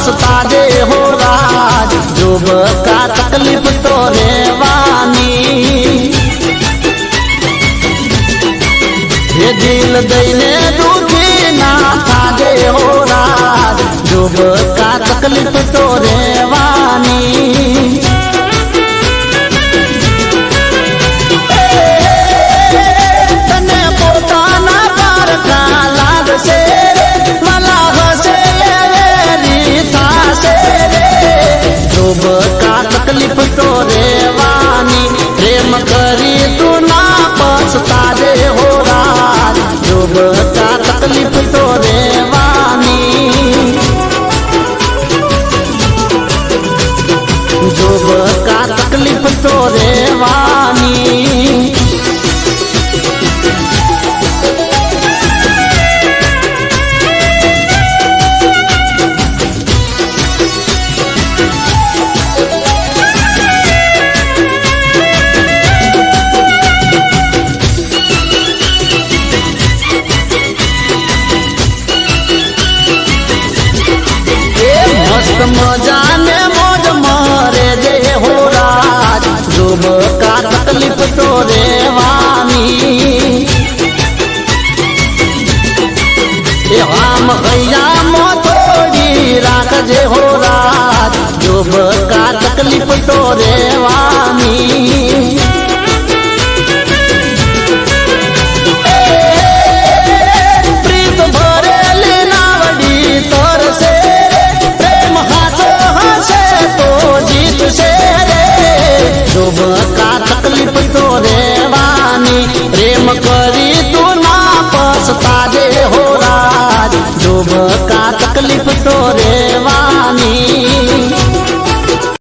पछताजे हो राज जोब का तकलीफ तो रेवानी ये दिल दईने दुखी ना थाजे हो राज जोब का तकलीफ तो रेवानी तकलीफ तो रेवानी प्रेम करी तू ना पछताजे हो राज जोब का तकलीफ तो रेवानी जोब का तकलीफ तो रेवानी मजा ने मौज मारे जे हो राज जोब का तकलीफ तो रेवानी हम भैया मो थोड़ी राख जे हो राज जोब का तकलीफ तो रेवानी जोब का तकलीफ तो रेवानी प्रेम करी तू ना पछताजे हो राज जोब का तकलीफ तो रेवानी